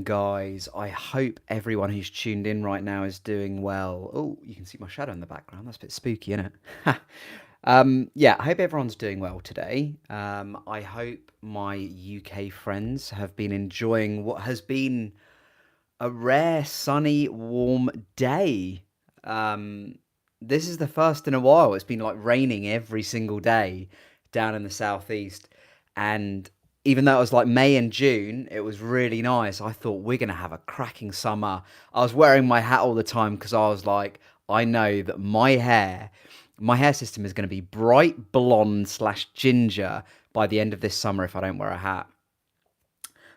Guys, I hope everyone who's tuned in right now is doing well. Oh, you can see my shadow in the background. That's a bit spooky, isn't it? Yeah, I hope everyone's doing well today. I hope my UK friends have been enjoying what has been a rare, sunny, warm day. Um, this is the first in a while. It's been like raining every single day down in the southeast. And even though it was like May and June, it was really nice. I thought we're going to have a cracking summer. I was wearing my hat all the time because I was like, I know that my hair system is going to be bright blonde slash ginger by the end of this summer if I don't wear a hat.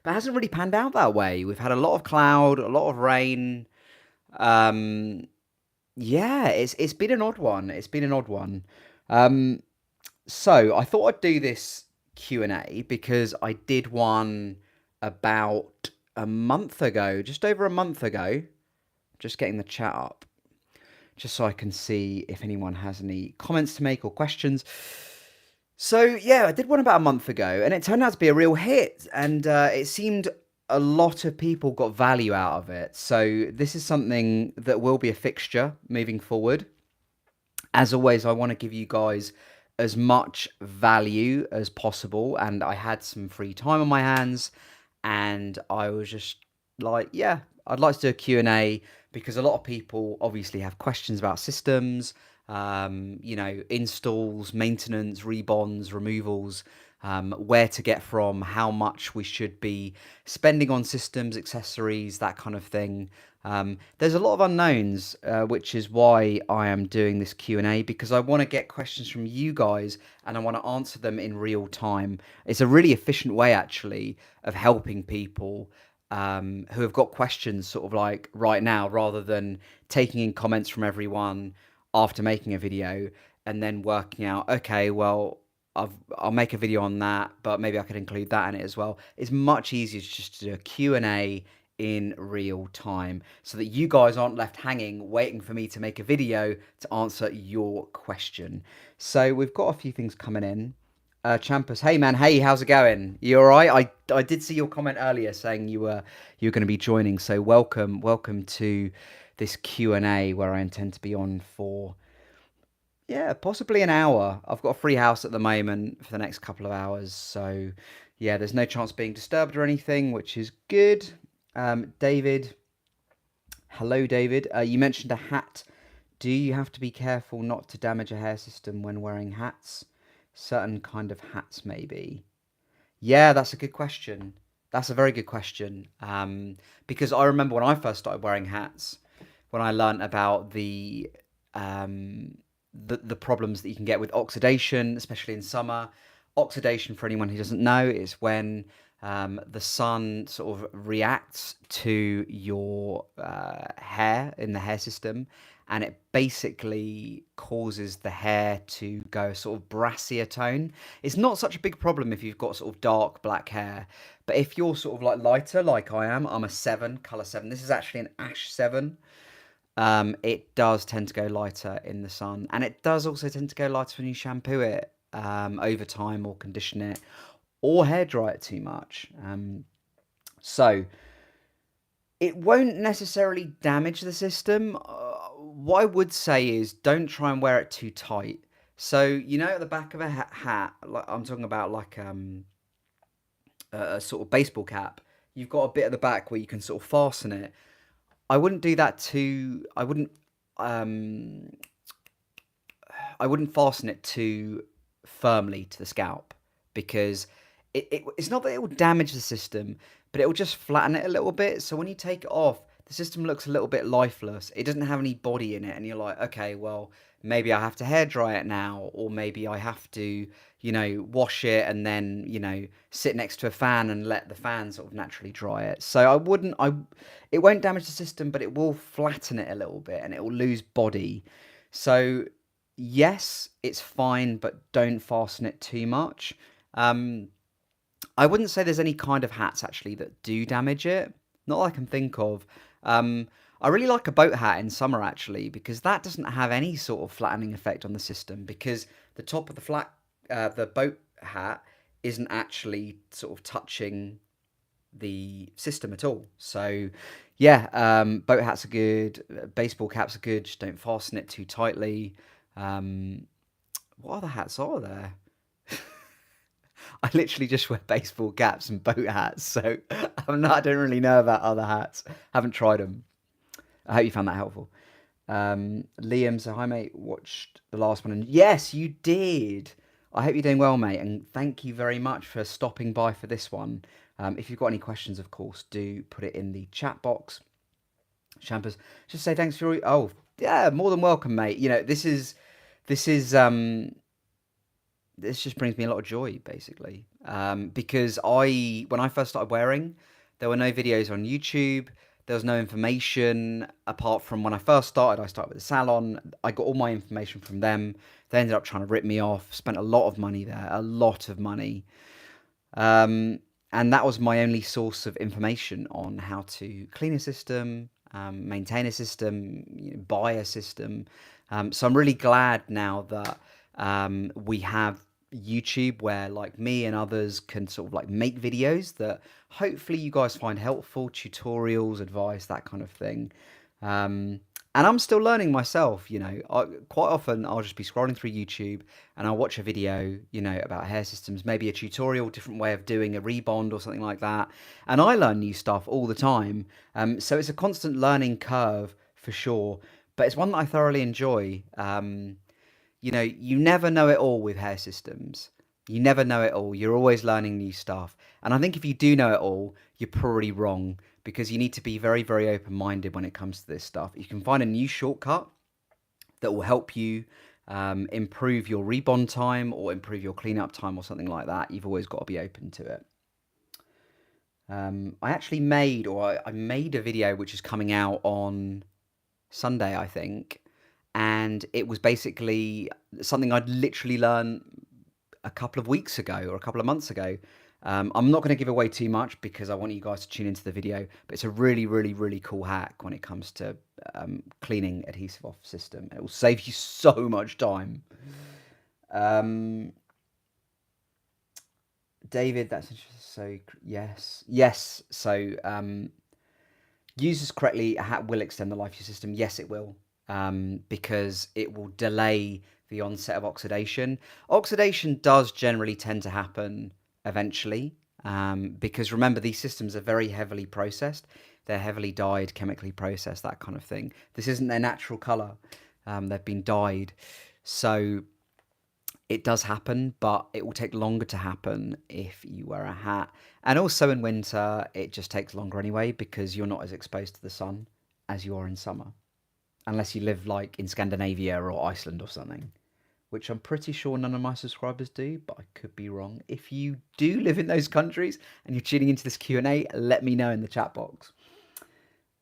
But it hasn't really panned out that way. We've had a lot of cloud, a lot of rain. Um, yeah, it's been an odd one. It's been an odd one. Um, so I thought I'd do this Q&A because I did one about a month ago, just over a month ago. Just getting the chat up, just so I can see if anyone has any comments to make or questions. So yeah, I did one about a month ago, and it turned out to be a real hit, and it seemed a lot of people got value out of it. So this is something that will be a fixture moving forward. As always, I want to give you guys as much value as possible, and I had some free time on my hands, and I was just like, yeah, I'd like to do a Q&A because a lot of people obviously have questions about systems, installs, maintenance, rebonds, removals, where to get from, how much we should be spending on systems, accessories, that kind of thing. There's a lot of unknowns, which is why I am doing this Q&A, because I want to get questions from you guys and I want to answer them in real time. It's a really efficient way, actually, of helping people who have got questions sort of like right now, rather than taking in comments from everyone after making a video and then working out, okay, well, I'll make a video on that, but maybe I could include that in it as well. It's much easier just to do a Q&A in real time so that you guys aren't left hanging waiting for me to make a video to answer your question. So we've got a few things coming in. Champus, hey man, hey, how's it going? You all right? I did see your comment earlier saying you were going to be joining, so welcome to this Q&A where I intend to be on for, yeah, possibly an hour. I've got a free house at the moment for the next couple of hours. So, yeah, there's no chance of being disturbed or anything, which is good. David, hello, David. You mentioned a hat. Do you have to be careful not to damage a hair system when wearing hats? Certain kind of hats, maybe. Yeah, that's a good question. That's a very good question. Because I remember when I first started wearing hats, when I learnt about um, the problems that you can get with oxidation, especially in summer. Oxidation, for anyone who doesn't know, is when the sun sort of reacts to your hair in the hair system, and it basically causes the hair to go sort of brassier tone. It's not such a big problem if you've got sort of dark black hair, but if you're sort of like lighter, like I am, I'm a 7, color 7. This is actually an ash 7. It does tend to go lighter in the sun, and it does also tend to go lighter when you shampoo it over time or condition it or hair dry it too much. So it won't necessarily damage the system. What I would say is don't try and wear it too tight. So at the back of a hat, like I'm talking about, like a sort of baseball cap. You've got a bit at the back where you can sort of fasten it. I wouldn't do that too. Um, I wouldn't fasten it too firmly to the scalp, because it's not that it will damage the system, but it will just flatten it a little bit. So when you take it off, the system looks a little bit lifeless. It doesn't have any body in it, and you're like, okay, well, maybe I have to hair dry it now, or maybe I have to, wash it and then, sit next to a fan and let the fan sort of naturally dry it. So it won't damage the system, but it will flatten it a little bit and it will lose body. So yes, it's fine, but don't fasten it too much. Um, I wouldn't say there's any kind of hats actually that do damage it. Not that I can think of. I really like a boat hat in summer actually, because that doesn't have any sort of flattening effect on the system, because the top of the boat hat isn't actually sort of touching. the system at all. So yeah, boat hats are good, baseball caps are good, just don't fasten it too tightly. What other hats are there? I literally just wear baseball caps and boat hats, so I don't really know about other hats. Haven't tried them. I hope you found that helpful. Liam, so hi mate, watched the last one, and yes, you did. I hope you're doing well, mate, and thank you very much for stopping by for this one. If you've got any questions, of course, do put it in the chat box. Champers, just say thanks for your. Oh, yeah, more than welcome, mate. You know, this is this just brings me a lot of joy, basically, because when I first started wearing, there were no videos on YouTube. There was no information apart from when I first started. I started with the Salon. I got all my information from them. They ended up trying to rip me off. Spent a lot of money there, a lot of money, and that was my only source of information on how to clean a system, maintain a system, buy a system. So I'm really glad now that we have YouTube where like me and others can sort of like make videos that hopefully you guys find helpful, tutorials, advice, that kind of thing. And I'm still learning myself, quite often I'll just be scrolling through YouTube and I'll watch a video, about hair systems, maybe a tutorial, different way of doing a rebond or something like that. And I learn new stuff all the time. So it's a constant learning curve for sure, but it's one that I thoroughly enjoy. You never know it all with hair systems. You never know it all. You're always learning new stuff. And I think if you do know it all, you're probably wrong because you need to be very, very open minded when it comes to this stuff. You can find a new shortcut that will help you improve your rebond time or improve your cleanup time or something like that. You've always got to be open to it. I actually I made a video which is coming out on Sunday, I think, and it was basically something I'd literally learned a couple of weeks ago or a couple of months ago. I'm not going to give away too much because I want you guys to tune into the video, but it's a really, really, really cool hack when it comes to cleaning adhesive off system. It will save you so much time. David, that's interesting. So yes. So used correctly, a hat will extend the life of your system. Yes, it will, because it will delay the onset of oxidation. Oxidation does generally tend to happen eventually, because remember, these systems are very heavily processed. They're heavily dyed, chemically processed, that kind of thing. This isn't their natural color. They've been dyed. So it does happen, but it will take longer to happen if you wear a hat. And also in winter, it just takes longer anyway because you're not as exposed to the sun as you are in summer. Unless you live like in Scandinavia or Iceland or something, which I'm pretty sure none of my subscribers do, but I could be wrong. If you do live in those countries and you're tuning into this Q&A, let me know in the chat box.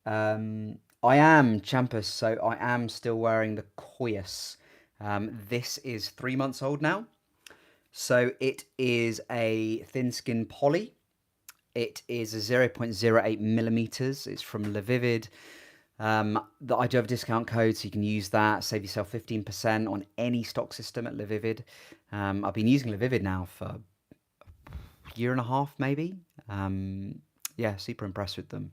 I am Champus, so I am still wearing the Coeus. This is 3 months old now. So it is a thin skin poly. It is a 0.08 millimeters. It's from Levivid. I do have a discount code, so you can use that. Save yourself 15% on any stock system at Levivid. I've been using Levivid now for a year and a half, maybe. Yeah, super impressed with them.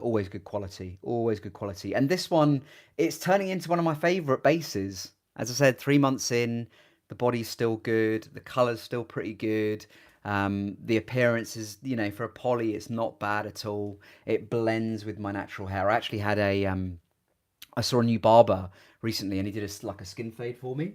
Always good quality, always good quality. And this one, it's turning into one of my favorite bases. As I said, 3 months in, the body's still good, the color's still pretty good. The appearance is, for a poly, it's not bad at all. It blends with my natural hair. I actually had I saw a new barber recently, and he did a skin fade for me.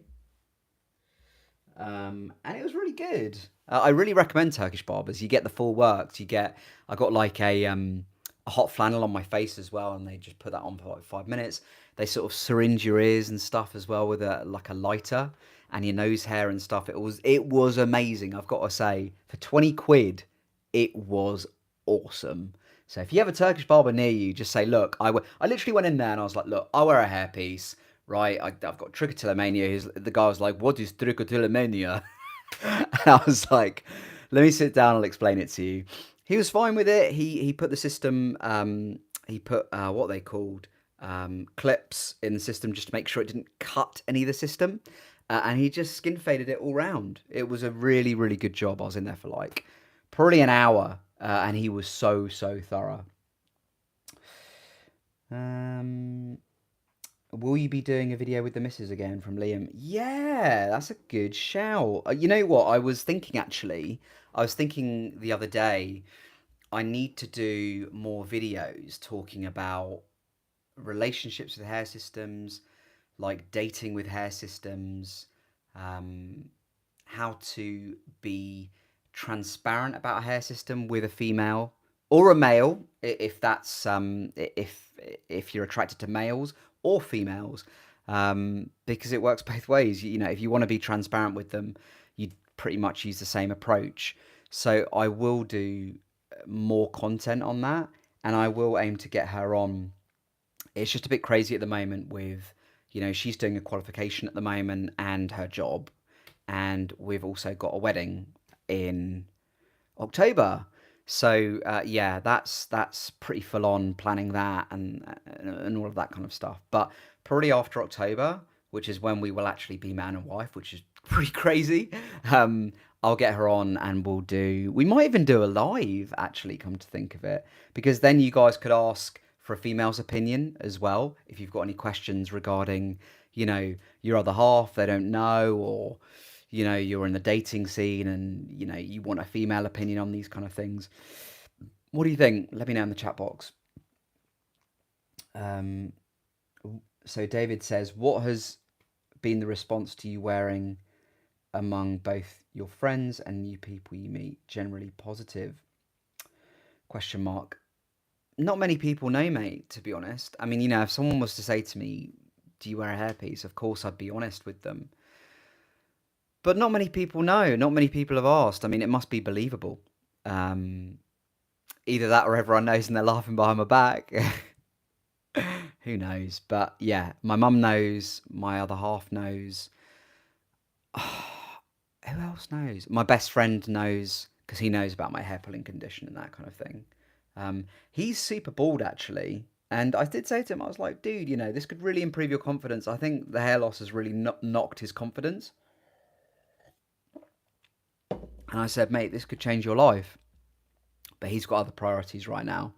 And it was really good. I really recommend Turkish barbers. You get the full works. I got like a hot flannel on my face as well, and they just put that on for like 5 minutes. They sort of syringe your ears and stuff as well with a lighter, and your nose hair and stuff. It was amazing. I've got to say, for 20 quid, it was awesome. So if you have a Turkish barber near you, just say, look, I literally went in there and I was like, look, I wear a hairpiece, right? I've got trichotillomania. The guy was like, what is trichotillomania? And I was like, let me sit down, I'll explain it to you. He was fine with it. He put the system, he put what they called clips in the system just to make sure it didn't cut any of the system. And he just skin faded it all round. It was a really, really good job. I was in there for like probably an hour. and he was so thorough. Um, will you be doing a video with the missus again from Liam? Yeah, that's a good shout. You know what? I was thinking actually. I was thinking the other day. I need to do more videos talking about relationships with hair systems, like dating with hair systems, um, how to be transparent about a hair system with a female or a male, if that's if you're attracted to males or females, because it works both ways. You know, if you want to be transparent with them, you pretty much use the same approach. So I will do more content on that, and I will aim to get her on. It's just a bit crazy at the moment with, you know, she's doing a qualification at the moment and her job, and we've also got a wedding in October. So yeah, that's pretty full on planning that and all of that kind of stuff. But probably after October, which is when we will actually be man and wife, which is pretty crazy. Um, I'll get her on and we'll do. We might even do a live. Actually, come to think of it, because then you guys could ask for a female's opinion as well if you've got any questions regarding, you know, your other half they don't know, or you know, you're in the dating scene and you know you want a female opinion on these kind of things. What do you think? Let me know in the chat box. um so David says, what has been the response to you wearing among both your friends and new people you meet? Generally positive? Question mark. Not many people know, mate, to be honest. I mean, you know, if someone was to say to me, do you wear a hairpiece, of course I'd be honest with them. But not many people know. Not many people have asked. I mean, it must be believable. Um, Either that or everyone knows and they're laughing behind my back. Who knows? But yeah, my mum knows. My other half knows. Who else knows? My best friend knows because he knows about my hair pulling condition and that kind of thing. He's super bald actually. And I did say to him, I was like, dude, you know, this could really improve your confidence. I think the hair loss has really knocked his confidence. And I said, mate, this could change your life. But he's got other priorities right now.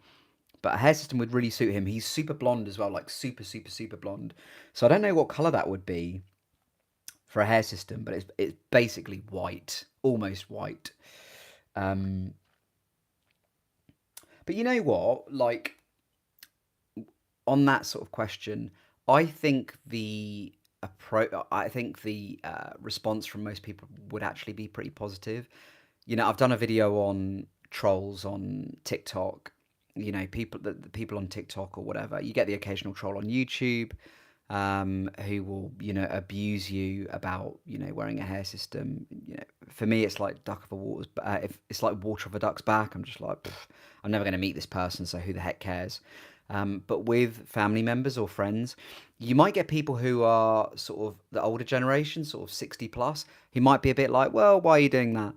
But a hair system would really suit him. He's super blonde as well, like super blonde. So I don't know what color that would be for a hair system, but it's basically white, almost white. Um, but you know what? Like on that sort of question, I think the response from most people would actually be pretty positive. You know, I've done a video on trolls on TikTok. You know, the people on TikTok or whatever. You get the occasional troll on YouTube, who will, you know, abuse you about, you know, wearing a hair system. You know, for me, it's like duck of a water's. If it's like water of a duck's back, I'm just like, "Pff, I'm never going to meet this person, so who the heck cares? But with family members or friends, you might get people who are sort of the older generation, sort of 60 plus, who might be a bit like, well, why are you doing that?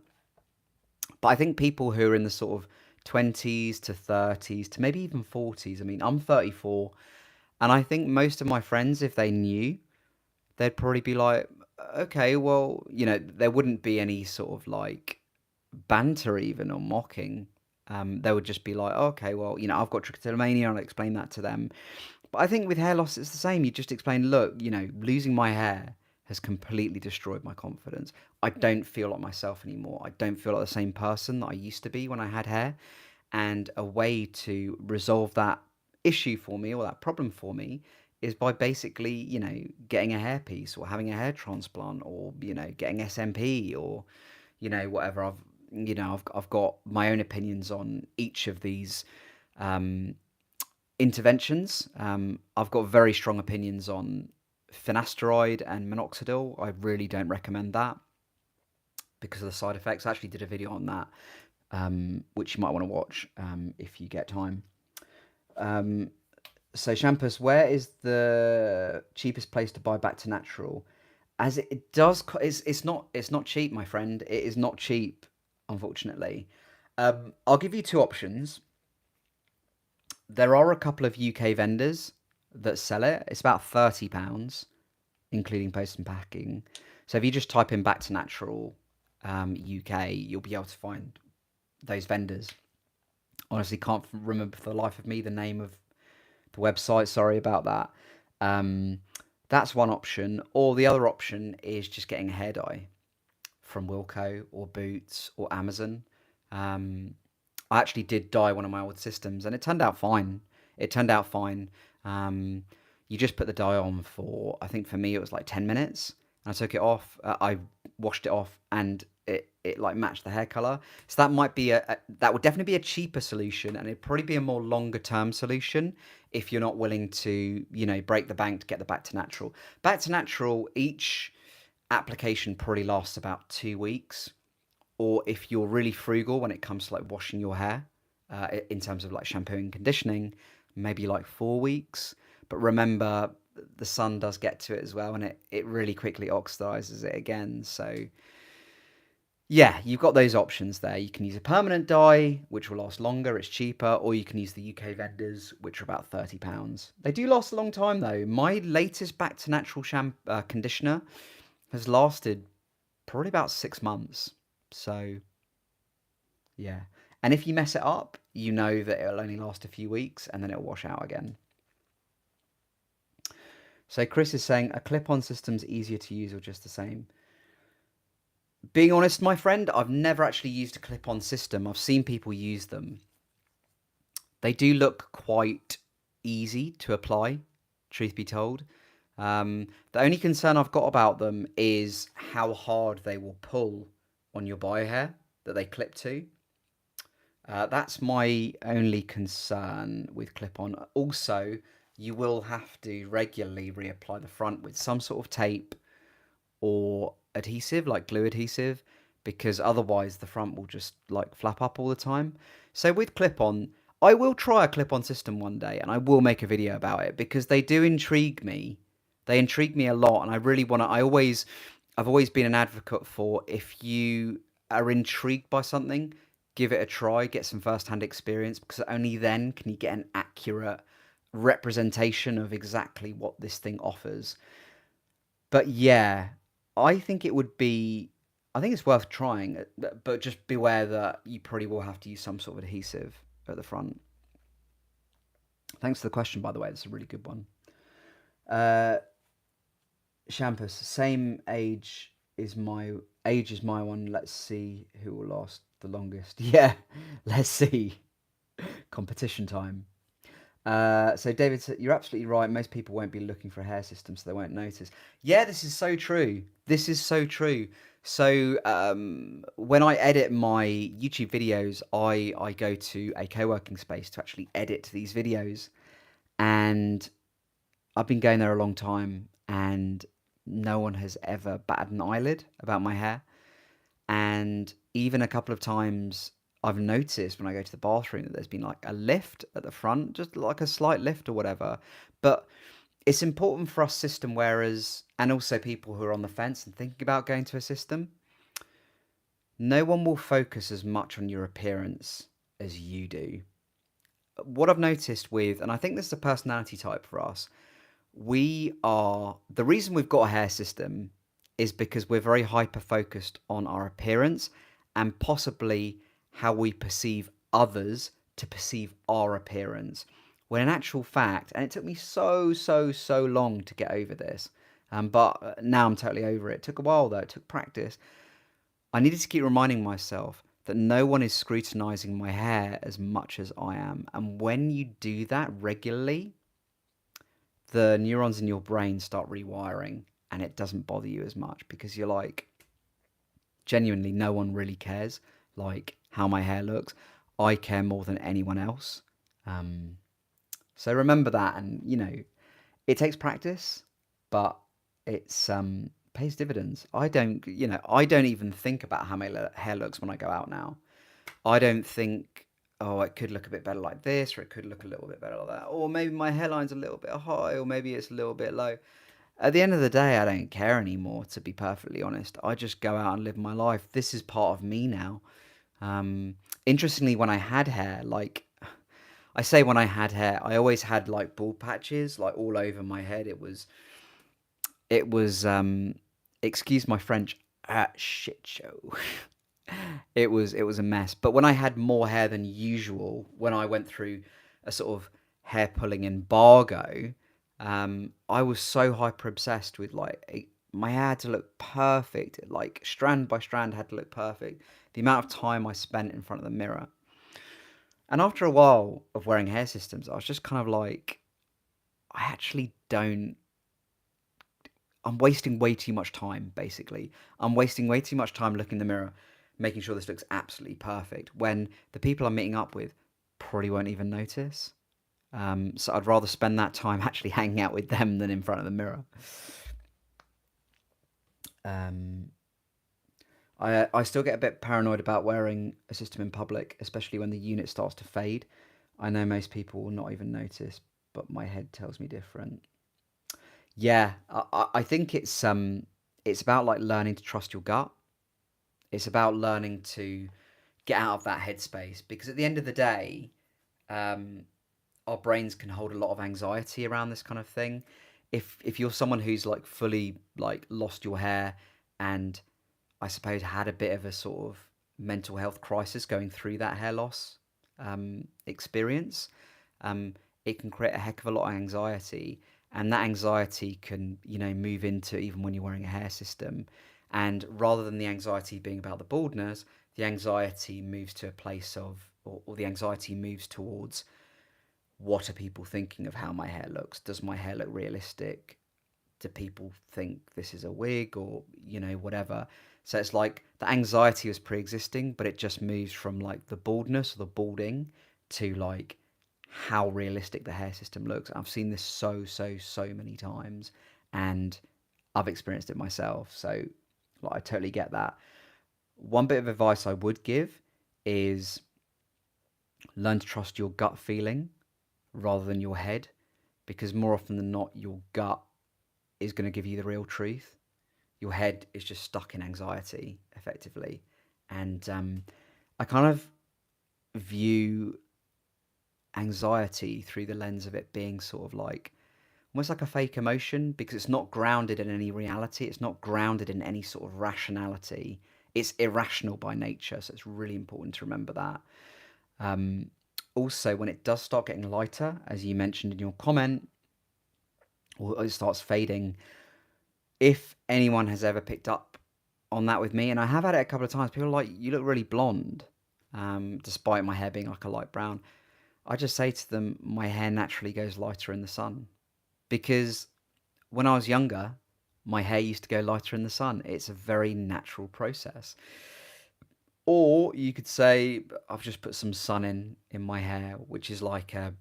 But I think people who are in the sort of 20s to 30s to maybe even 40s, I mean, I'm 34, and I think most of my friends, if they knew, they'd probably be like, okay, well, you know, there wouldn't be any sort of like banter even or mocking. They would just be like, okay, well, you know, I've got trichotillomania, and I'll explain that to them. But I think with hair loss, it's the same. You just explain, look, you know, losing my hair has completely destroyed my confidence. I don't feel like myself anymore. I don't feel like the same person that I used to be when I had hair. And a way to resolve that issue for me or that problem for me is by basically, you know, getting a hairpiece or having a hair transplant or, you know, getting SMP or, you know, whatever. I've got my own opinions on each of these um, interventions. I've got very strong opinions on finasteride and minoxidil. I really don't recommend that because of the side effects. I actually did a video on that, which you might want to watch if you get time. Um, so, Shampus, where is the cheapest place to buy back to natural? As it does, it's not cheap, my friend. It is not cheap, unfortunately. I'll give you two options. There are a couple of UK vendors that sell it. It's about £30, including post and packing. So if you just type in back to natural UK, you'll be able to find those vendors. Honestly, can't remember for the life of me the name of the website. Sorry about that. Um, that's one option. Or the other option is just getting a hair dye from Wilco or Boots or Amazon. Um, I actually did dye one of my old systems, and it turned out fine. It turned out fine. Um, you just put the dye on for, I think for me it was like 10 minutes, and I took it off. I washed it off, and it like matched the hair color. So that might be that would definitely be a cheaper solution, and it'd probably be a more longer term solution if you're not willing to, break the bank to get the back to natural. Back to natural, each application probably lasts about 2 weeks, or if you're really frugal when it comes to like washing your hair, in terms of like shampooing and conditioning, maybe like 4 weeks. But remember, the sun does get to it as well, and it really quickly oxidizes it again. So yeah, you've got those options there. You can use a permanent dye, which will last longer, it's cheaper, or you can use the UK vendors, which are about £30. They do last a long time though. My latest back to natural conditioner has lasted probably about 6 months. So yeah. And if you mess it up, you know that it'll only last a few weeks and then it'll wash out again. So Chris is saying a clip-on system's easier to use or just the same. Being honest, my friend, I've never actually used a clip-on system. I've seen people use them. They do look quite easy to apply, truth be told. The only concern I've got about them is how hard they will pull on your bio hair that they clip to. That's my only concern with clip-on. Also, you will have to regularly reapply the front with some sort of tape or adhesive, like glue adhesive, because otherwise the front will just like flap up all the time. So with clip-on, I will try a clip-on system one day, and I will make a video about it because they do intrigue me. They intrigue me a lot, and I really want to. I've always been an advocate for, if you are intrigued by something, give it a try, get some first-hand experience, because only then can you get an accurate representation of exactly what this thing offers. But yeah, I think it would be. I think it's worth trying, but just beware that you probably will have to use some sort of adhesive at the front. Thanks for the question, by the way. It's a really good one. Shampus, same age is my one. Let's see who will last the longest. Yeah, let's see. Competition time. So David said, you're absolutely right. Most people won't be looking for a hair system, so they won't notice. Yeah, this is so true. This is so true. So when I edit my YouTube videos, I go to a co-working space to actually edit these videos, and I've been going there a long time, and no one has ever batted an eyelid about my hair. And even a couple of times I've noticed when I go to the bathroom that there's been like a lift at the front, just like a slight lift or whatever. But it's important for us system wearers, and also people who are on the fence and thinking about going to a system. No one will focus as much on your appearance as you do. What I've noticed with, and I think this is a personality type for us, the reason we've got a hair system is because we're very hyper focused on our appearance and possibly how we perceive others to perceive our appearance. When in actual fact, and it took me so long to get over this, but now I'm totally over it. It took a while though, it took practice. I needed to keep reminding myself that no one is scrutinizing my hair as much as I am. And when you do that regularly, the neurons in your brain start rewiring, and it doesn't bother you as much because you're like, genuinely, no one really cares like how my hair looks. I care more than anyone else. So remember that, and it takes practice, but it's pays dividends. I don't even think about how my hair looks when I go out now. I don't think, oh, it could look a bit better like this, or it could look a little bit better like that, or maybe my hairline's a little bit high, or maybe it's a little bit low. At the end of the day, I don't care anymore, to be perfectly honest. I just go out and live my life. This is part of me now. Interestingly, when I had hair, like I say, when I had hair, I always had like bald patches like all over my head. It was excuse my French, a shit show. It was a mess. But when I had more hair than usual, when I went through a sort of hair pulling embargo, I was so hyper obsessed with like my hair had to look perfect, like strand by strand had to look perfect. The amount of time I spent in front of the mirror. And after a while of wearing hair systems, I was just kind of like, I actually don't. I'm wasting way too much time, basically. I'm wasting way too much time looking in the mirror, making sure this looks absolutely perfect, when the people I'm meeting up with probably won't even notice. So I'd rather spend that time actually hanging out with them than in front of the mirror. Um, I still get a bit paranoid about wearing a system in public, especially when the unit starts to fade. I know most people will not even notice, but my head tells me different. Yeah, I think it's about like learning to trust your gut. It's about learning to get out of that headspace, because at the end of the day, um, our brains can hold a lot of anxiety around this kind of thing. If you're someone who's like fully like lost your hair, and I suppose had a bit of a sort of mental health crisis going through that hair loss experience, um, it can create a heck of a lot of anxiety, and that anxiety can, move into even when you're wearing a hair system. And rather than the anxiety being about the baldness, the anxiety moves to a place of, or the anxiety moves towards, what are people thinking of how my hair looks? Does my hair look realistic? Do people think this is a wig, or whatever? So it's like the anxiety was pre-existing, but it just moves from like the baldness or the balding to like how realistic the hair system looks. I've seen this so many times, and I've experienced it myself, so like I totally get that. One bit of advice I would give is learn to trust your gut feeling rather than your head, because more often than not your gut is going to give you the real truth. Your head is just stuck in anxiety, effectively. And I kind of view anxiety through the lens of it being sort of like almost like a fake emotion, because it's not grounded in any reality. It's not grounded in any sort of rationality. It's irrational by nature. So it's really important to remember that. Um, Also, when it does start getting lighter, as you mentioned in your comment, or it starts fading, if anyone has ever picked up on that with me, and I have had it a couple of times, people are like, you look really blonde, despite my hair being like a light brown. I just say to them, my hair naturally goes lighter in the sun. Because when I was younger, my hair used to go lighter in the sun. It's a very natural process. Or you could say, I've just put some sun in my hair, which is like a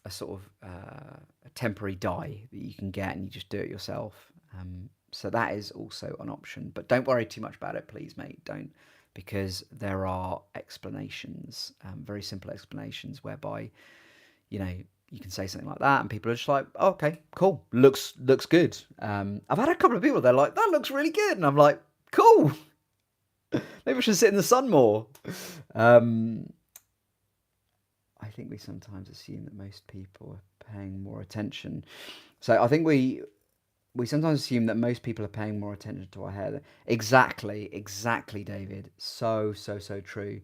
sort of a temporary dye that you can get, and you just do it yourself. So that is also an option. But don't worry too much about it, please, mate. Don't, because there are explanations, very simple explanations, whereby you know you can say something like that, and people are just like, oh, "Okay, cool, looks good." I've had a couple of people, they're like, "That looks really good," and I'm like, "Cool, maybe I should sit in the sun more." Um, I think we sometimes assume that most people are paying more attention. So I think we sometimes assume that most people are paying more attention to our hair. Exactly, David. So true.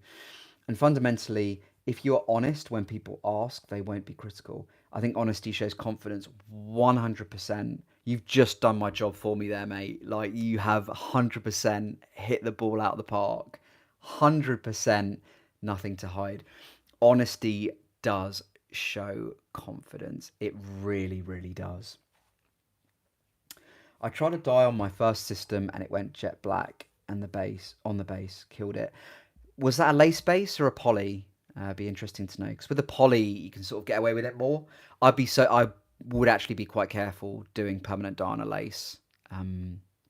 And fundamentally, if you're honest when people ask, they won't be critical. I think honesty shows confidence 100%. You've just done my job for me there, mate. Like, you have 100% hit the ball out of the park. 100% nothing to hide. Honesty does show confidence. It really does. I tried a dye on my first system and it went jet black, and the base killed it. Was that a lace base or a poly? Be interesting to know, because with a poly you can sort of get away with it more. I would actually be quite careful doing permanent dye on a lace.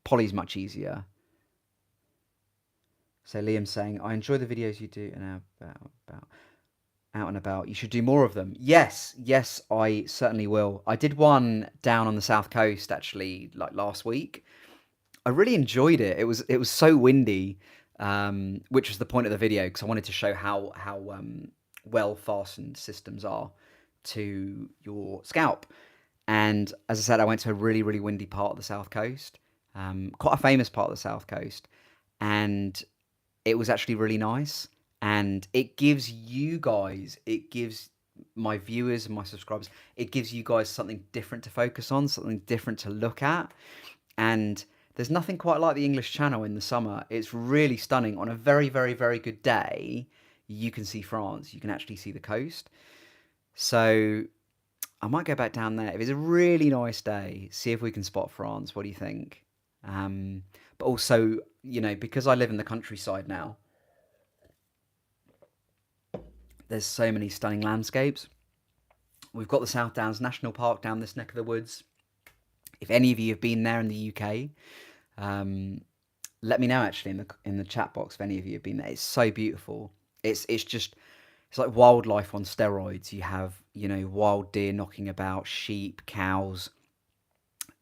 Poly's much easier. So Liam's saying, I enjoy the videos you do and about out and about. You should do more of them. Yes, I certainly will. I did one down on the south coast actually, like last week. I really enjoyed it. It was so windy, which was the point of the video, because I wanted to show how well fastened systems are to your scalp. And as I said, I went to a really windy part of the south coast, quite a famous part of the south coast, and it was actually really nice, and it gives you guys, it gives my viewers and my subscribers, it gives you guys something different to focus on, something different to look at. And there's nothing quite like the English Channel in the summer. It's really stunning. On a very, very, very good day, you can see France. You can actually see the coast. So I might go back down there. If it's a really nice day, see if we can spot France. What do you think? Um, but also, because I live in the countryside now, there's so many stunning landscapes. We've got the South Downs National Park down this neck of the woods. If any of you have been there in the UK, um, let me know actually in the chat box if any of you have been there. It's so beautiful. It's like wildlife on steroids. You have wild deer knocking about, sheep, cows,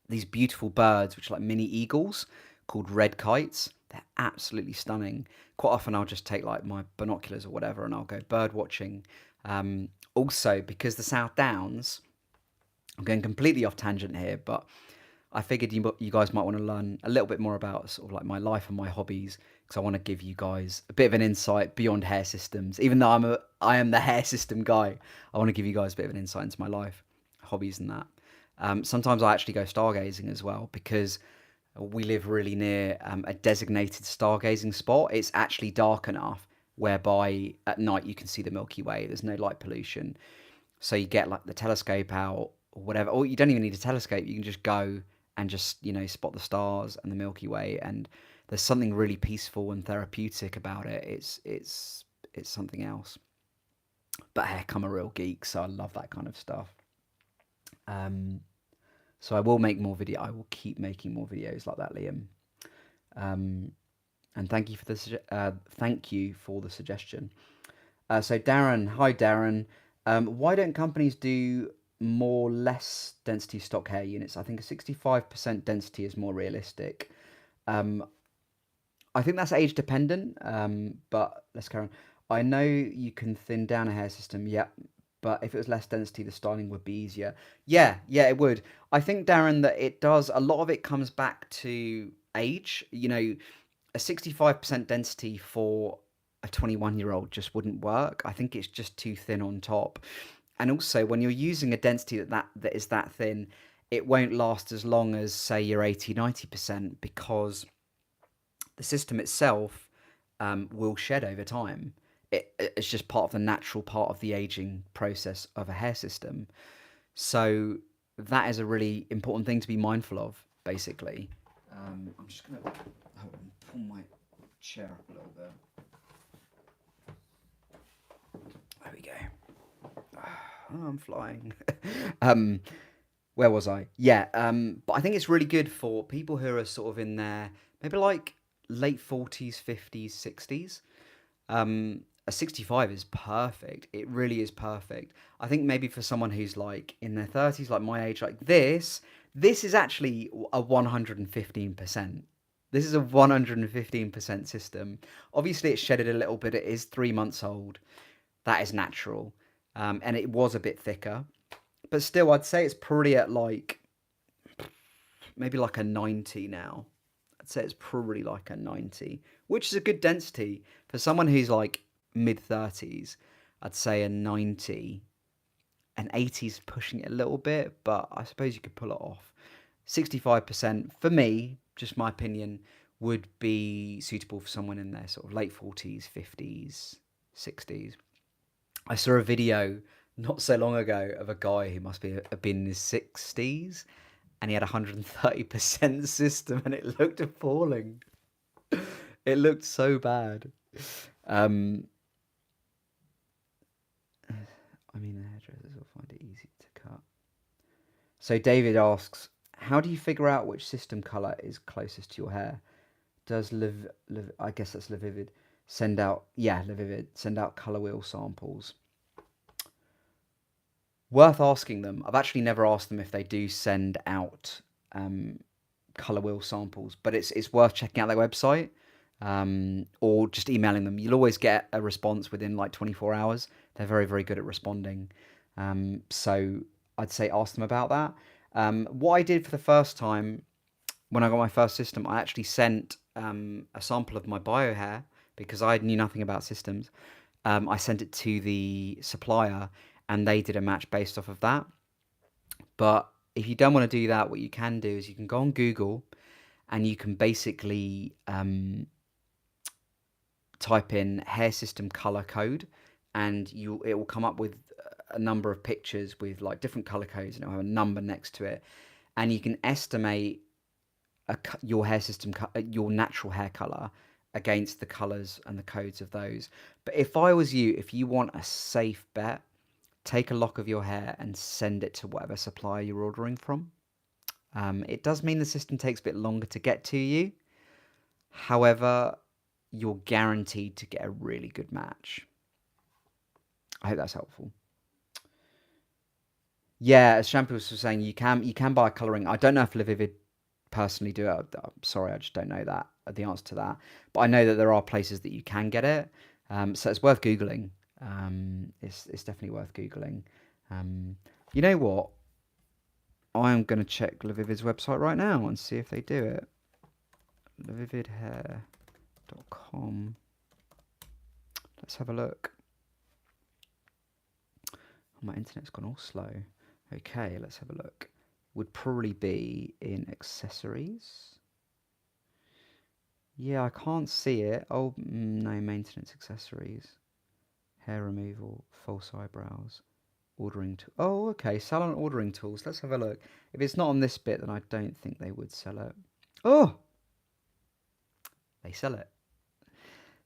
these beautiful birds which are like mini eagles called red kites. They're absolutely stunning. Quite often I'll just take like my binoculars or whatever and I'll go bird watching. Also, because the South Downs, I'm going completely off tangent here, but I figured you guys might want to learn a little bit more about sort of like my life and my hobbies, because I want to give you guys a bit of an insight beyond hair systems. Even though I am the hair system guy, I want to give you guys a bit of an insight into my life, hobbies, and that. Sometimes I actually go stargazing as well, because we live really near a designated stargazing spot. It's actually dark enough whereby at night you can see the Milky Way. There's no light pollution, so you get like the telescope out or whatever, or you don't even need a telescope. You can just go and just spot the stars and the Milky Way, and there's something really peaceful and therapeutic about it. It's something else. But heck, I'm a real geek, so I love that kind of stuff. So I will make more video. I will keep making more videos like that, Liam. And thank you for the suggestion. So Darren, hi Darren. Why don't companies do more less density stock hair units? I think a 65% density is more realistic. I think that's age dependent, but let's carry on. I know you can thin down a hair system, yeah, but if it was less density, the styling would be easier. Yeah, it would. I think, Darren, that it does. A lot of it comes back to age. A 65% density for a 21-year-old just wouldn't work. I think it's just too thin on top. And also, when you're using a density that is that thin, it won't last as long as, say, your 80, 90%, because the system itself will shed over time. It's just part of the natural part of the aging process of a hair system. So that is a really important thing to be mindful of, basically. I'm just going to pull my chair up a little bit. There we go. Oh, I'm flying. Where was I? Yeah, but I think it's really good for people who are sort of in their maybe like late 40s, 50s, 60s. A 65 is perfect. It really is perfect. I think maybe for someone who's like in their 30s, like my age, like this is actually a 115%. This is a 115% system. Obviously, it's shedded a little bit. It is 3 months old. That is natural. And it was a bit thicker. But still, I'd say it's probably at like, maybe like a 90 now. I'd say it's probably like a 90, which is a good density. For someone who's like mid-30s, I'd say a 90. An 80's pushing it a little bit, but I suppose you could pull it off. 65%, for me, just my opinion, would be suitable for someone in their sort of late 40s, 50s, 60s. I saw a video not so long ago of a guy who must have been in his 60s, and he had a 130% system, and it looked appalling. It looked so bad. I mean, the hairdressers will find it easy to cut. So David asks, how do you figure out which system colour is closest to your hair? Does I guess that's Levivid send out colour wheel samples? Worth asking them. I've actually never asked them if they do send out colour wheel samples, but it's worth checking out their website, or just emailing them. You'll always get a response within like 24 hours. They're very, very good at responding. So I'd say ask them about that. What I did for the first time when I got my first system, I actually sent a sample of my bio hair because I knew nothing about systems. I sent it to the supplier and they did a match based off of that. But if you don't want to do that, what you can do is you can go on Google and you can basically type in hair system color code, and it will come up with a number of pictures with like different color codes, and it'll have a number next to it, and you can estimate your hair system, your natural hair color against the colors and the codes of those. But if I was you, if you want a safe bet, take a lock of your hair and send it to whatever supplier you're ordering from. It does mean the system takes a bit longer to get to you. However, you're guaranteed to get a really good match. I hope that's helpful. Yeah, as Shampoo was saying, you can buy coloring. I don't know if Livivid personally do it. I'm sorry, I just don't know the answer to that. But I know that there are places that you can get it. So it's worth Googling. It's definitely worth Googling. You know what? I'm going to check Livivid's website right now and see if they do it. Livividhair.com. Let's have a look. Oh, my internet's gone all slow. Okay, let's have a look. Would probably be in accessories. Yeah, I can't see it. Oh, no, maintenance accessories. Hair removal, false eyebrows, ordering tools. Oh, okay, Salon ordering tools. Let's have a look. If it's not on this bit, then I don't think they would sell it. Oh, they sell it.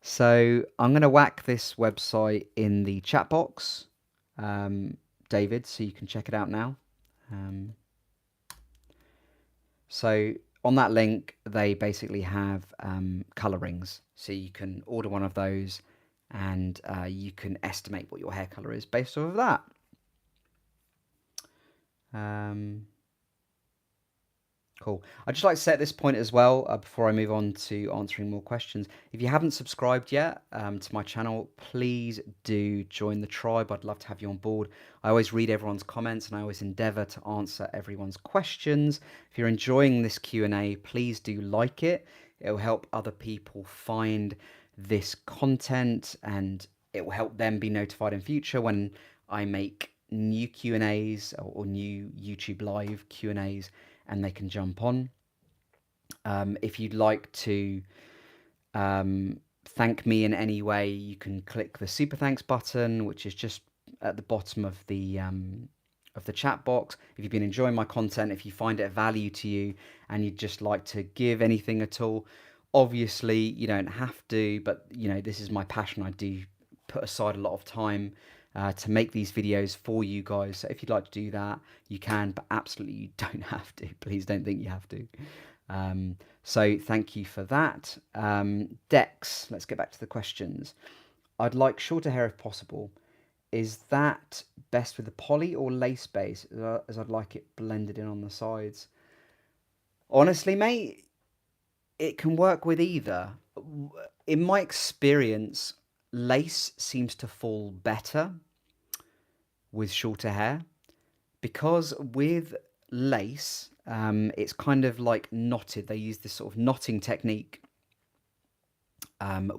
So I'm going to whack this website in the chat box, David, so you can check it out now. So on that link, they basically have color rings. So you can order one of those and you can estimate what your hair color is based off of that. Cool. I'd just like to say at this point as well, before I move on to answering more questions, if you haven't subscribed yet to my channel, please do join the tribe. I'd love to have you on board. I always read everyone's comments and I always endeavour to answer everyone's questions. If you're enjoying this Q&A, please do like it. It will help other people find this content and it will help them be notified in future when I make new Q&As or new YouTube live Q&As. And they can jump on. If you'd like to thank me in any way, you can click the super thanks button, which is just at the bottom of the chat box. If you've been enjoying my content, if you find it of value to you, and you'd just like to give anything at all, obviously you don't have to, but you know this is my passion. I do put aside a lot of time to make these videos for you guys. So if you'd like to do that, you can, but absolutely you don't have to. Please don't think you have to. So thank you for that. Dex, let's get back to the questions. I'd like shorter hair if possible. Is that best with the poly or lace base, as I'd like it blended in on the sides? Honestly, mate, it can work with either. In my experience, lace seems to fall better with shorter hair, because with lace, it's kind of like knotted. They use this sort of knotting technique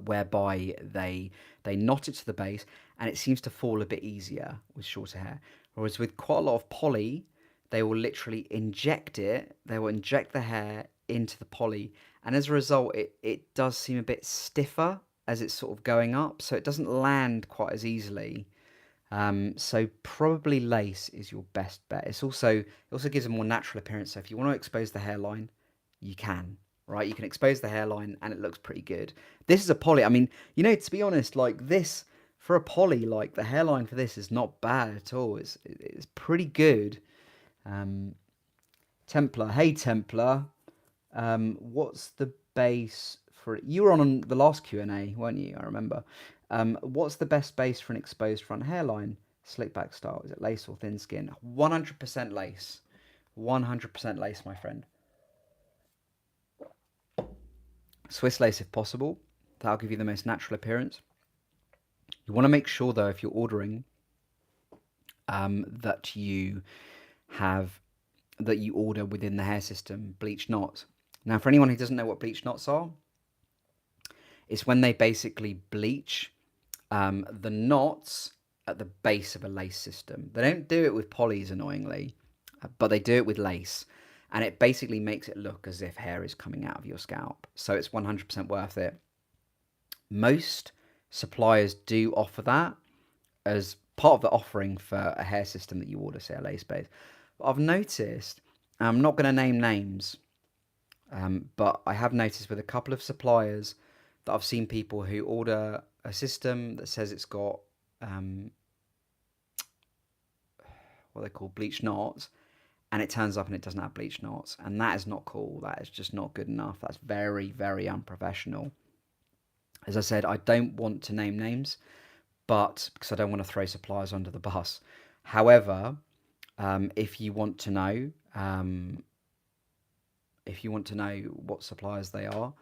whereby they knot it to the base, and it seems to fall a bit easier with shorter hair. Whereas with quite a lot of poly, they will literally inject it. They will inject the hair into the poly, and as a result, it does seem a bit stiffer as it's sort of going up, so it doesn't land quite as easily. So probably lace is your best bet. It also gives a more natural appearance. So if you want to expose the hairline, you can, right? You can expose the hairline and it looks pretty good. This is a poly. I mean, you know, to be honest, like this for a poly, like the hairline for this is not bad at all. It's pretty good. Templar, hey Templar, what's the base for it? You were on the last Q&A, weren't you? I remember. What's the best base for an exposed front hairline? Slickback style. Is it lace or thin skin? 100% lace. 100% lace, my friend. Swiss lace if possible. That'll give you the most natural appearance. You want to make sure, though, if you're ordering, that you order within the hair system bleach knots. Now, for anyone who doesn't know what bleach knots are, It's when they basically bleach the knots at the base of a lace system. They don't do it with polys, annoyingly, but they do it with lace. And it basically makes it look as if hair is coming out of your scalp. So it's 100% worth it. Most suppliers do offer that as part of the offering for a hair system that you order, say a lace base. But I've noticed, I'm not going to name names, but I have noticed with a couple of suppliers that I've seen people who order a system that says it's got what they call bleach knots, and it turns up and it doesn't have bleach knots, and that is not cool. That is just not good enough. That's very, very unprofessional. As I said, I don't want to name names, but because I don't want to throw suppliers under the bus. However, if you want to know, what suppliers they are,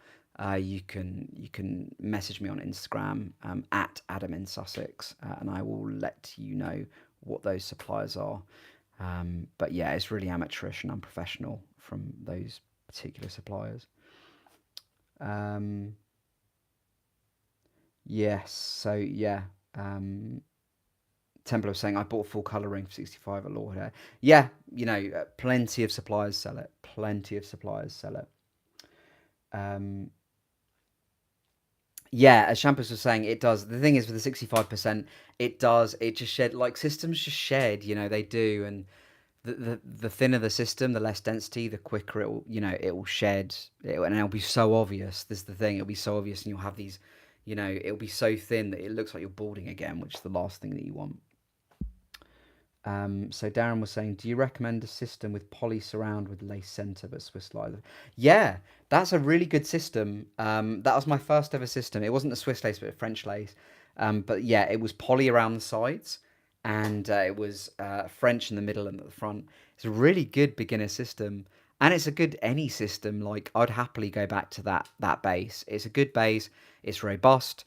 you can message me on Instagram at Adam in Sussex, and I will let you know what those suppliers are. But yeah, it's really amateurish and unprofessional from those particular suppliers. Yes, so yeah. Templar was saying I bought a full colour ring for 65 at Lord Hair. Yeah, plenty of suppliers sell it. Plenty of suppliers sell it. Yeah, as Shampus was saying, it does. The thing is, with the 65%, it does. It just shed, like systems just shed. They do, and the thinner the system, the less density, the quicker it will shed, and it'll be so obvious. This is the thing; it'll be so obvious, and you'll have these, it'll be so thin that it looks like you're balding again, which is the last thing that you want. So Darren was saying, do you recommend a system with poly surround with lace center but Swiss lace? Yeah, that's a really good system. That was my first ever system. It wasn't a Swiss lace, but a French lace. But yeah, it was poly around the sides, and it was French in the middle and at the front. It's a really good beginner system, and it's a good any system. Like I'd happily go back to that base. It's a good base. It's robust.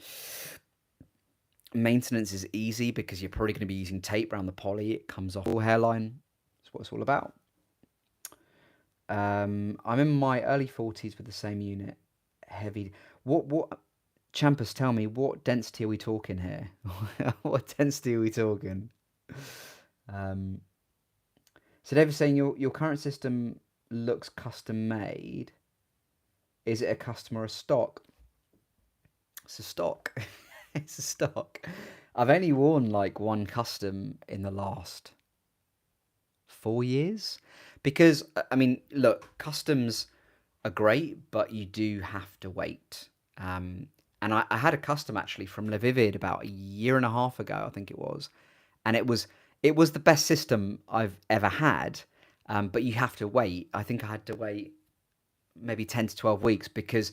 Maintenance is easy because you're probably going to be using tape around the poly. It comes off your hairline. That's what it's all about. I'm in my early 40s with the same unit. Heavy. What? Champus, tell me, what density are we talking here? What density are we talking? So David's saying your current system looks custom made. Is it a custom or a stock? It's a stock. It's a stock. I've only worn like one custom in the last 4 years because I mean, look, customs are great, but you do have to wait. And I had a custom actually from Levivid about a year and a half ago, I think it was, and it was the best system I've ever had. But you have to wait. I think I had to wait maybe 10 to 12 weeks because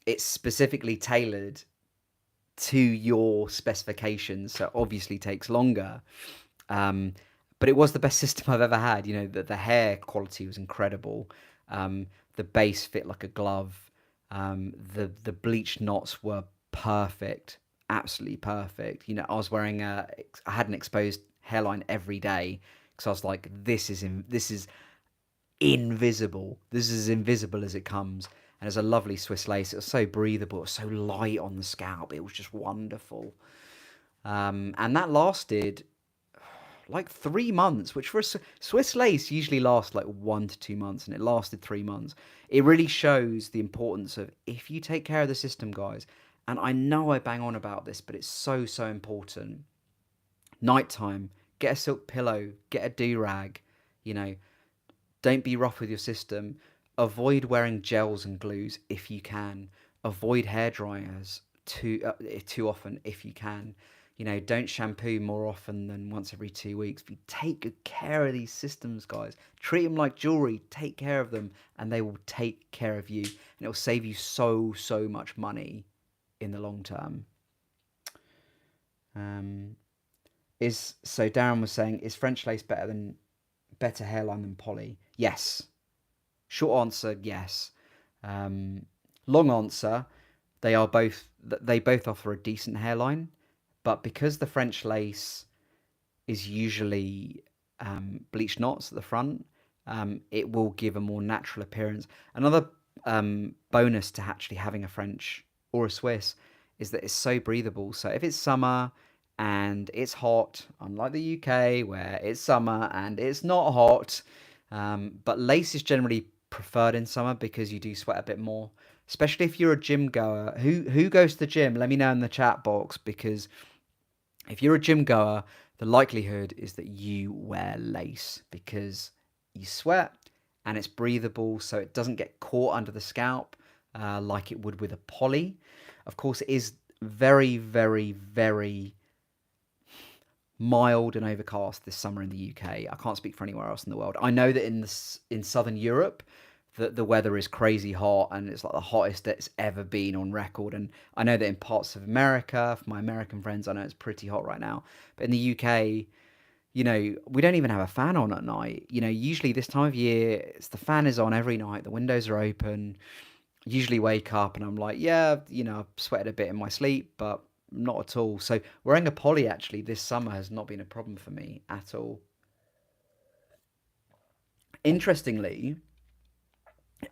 it's specifically tailored to your specifications, so it obviously takes longer. But it was the best system I've ever had. The hair quality was incredible. The base fit like a glove. The bleach knots were perfect, absolutely perfect. I was wearing I had an exposed hairline every day because I was like, this is invisible. This is as invisible as it comes. And it's a lovely Swiss lace. It was so breathable. It was so light on the scalp. It was just wonderful. And that lasted like 3 months, which for a Swiss lace usually lasts like 1 to 2 months, and it lasted 3 months. It really shows the importance of if you take care of the system, guys. And I know I bang on about this, but it's so, so important. Nighttime, get a silk pillow, get a do-rag, don't be rough with your system. Avoid wearing gels and glues if you can. Avoid hair dryers too often if you can. Don't shampoo more often than once every 2 weeks. But take good care of these systems, guys. Treat them like jewelry. Take care of them, and they will take care of you. And it will save you so, so much money in the long term. So Darren was saying, is French lace better hairline than poly? Yes. Short answer, yes. Long answer, they both offer a decent hairline, but because the French lace is usually bleached knots at the front, it will give a more natural appearance. Another bonus to actually having a French or a Swiss is that it's so breathable. So if it's summer and it's hot, unlike the UK where it's summer and it's not hot, but lace is generally preferred in summer because you do sweat a bit more, especially if you're a gym goer. Who goes to the gym? Let me know in the chat box, because if you're a gym goer, the likelihood is that you wear lace because you sweat and it's breathable, so it doesn't get caught under the scalp like it would with a poly. Of course, it is very, very, very mild and overcast this summer in the UK. I can't speak for anywhere else in the world. I know that in southern Europe, the weather is crazy hot and it's like the hottest it's ever been on record. And I know that in parts of America, for my American friends, I know it's pretty hot right now. But in the UK, we don't even have a fan on at night. Usually this time of year, the fan is on every night. The windows are open. Usually wake up and I'm like, yeah, I've sweated a bit in my sleep, but not at all. So wearing a poly actually this summer has not been a problem for me at all. Interestingly,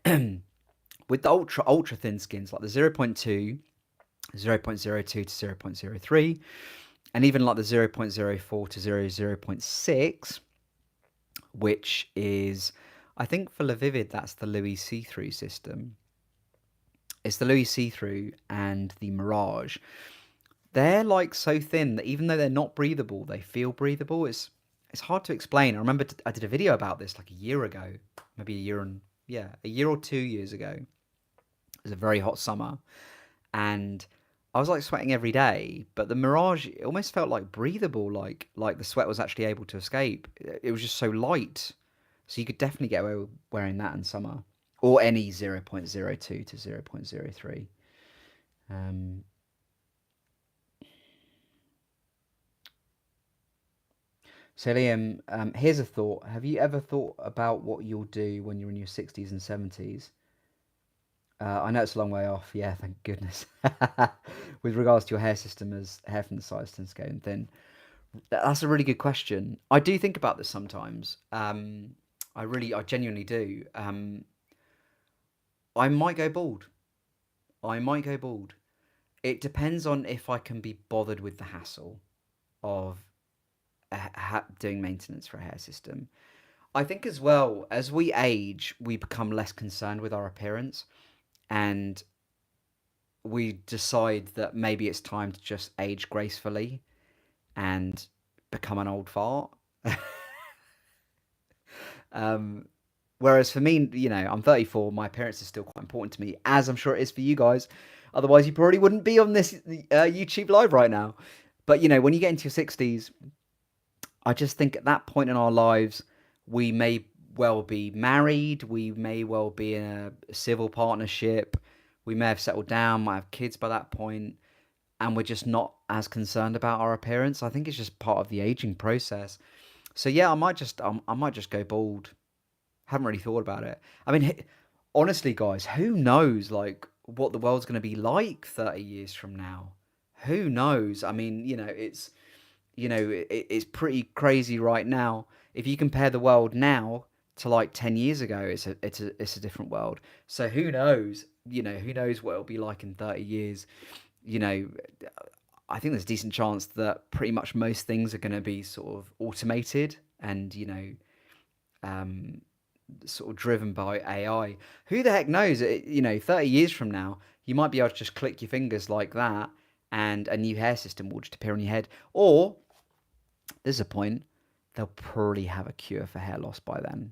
with the ultra thin skins like the 0.2, 0.02 to 0.03, and even like the 0.04 to 0.6, which is, I think for the Vivid, that's the Louis see-through system. It's the Louis see-through and the Mirage. They're like so thin that even though they're not breathable, they feel breathable. It's hard to explain. I remember I did a video about this like a year ago, maybe a year or 2 years ago. It was a very hot summer, and I was like sweating every day. But the Mirage, it almost felt like breathable, like the sweat was actually able to escape. It was just so light, so you could definitely get away with wearing that in summer, or any 0.02 to 0.03. So Liam, here's a thought. Have you ever thought about what you'll do when you're in your 60s and 70s? I know it's a long way off. Yeah, thank goodness. With regards to your hair system, as hair from the sides tends to go in thin. That's a really good question. I do think about this sometimes. I genuinely do. I might go bald. I might go bald. It depends on if I can be bothered with the hassle of doing maintenance for a hair system. I think as well, as we age, we become less concerned with our appearance, and we decide that maybe it's time to just age gracefully and become an old fart. um, Whereas for me, I'm 34. My appearance is still quite important to me, as I'm sure it is for you guys. Otherwise, you probably wouldn't be on this YouTube live right now. But when you get into your 60s, I just think at that point in our lives, we may well be married, we may well be in a civil partnership, we may have settled down, might have kids by that point, and we're just not as concerned about our appearance. I think it's just part of the aging process. So yeah, I might just go bald. Haven't really thought about it. I mean, honestly, guys, who knows like what the world's going to be like 30 years from now? Who knows? I mean, it's pretty crazy right now. If you compare the world now to like 10 years ago, it's a different world. So who knows? Who knows what it'll be like in 30 years? You know, I think there's a decent chance that pretty much most things are going to be sort of automated and, um, sort of driven by AI. Who the heck knows? 30 years from now, you might be able to just click your fingers like that and a new hair system will just appear on your head. Or there's a point, they'll probably have a cure for hair loss by then.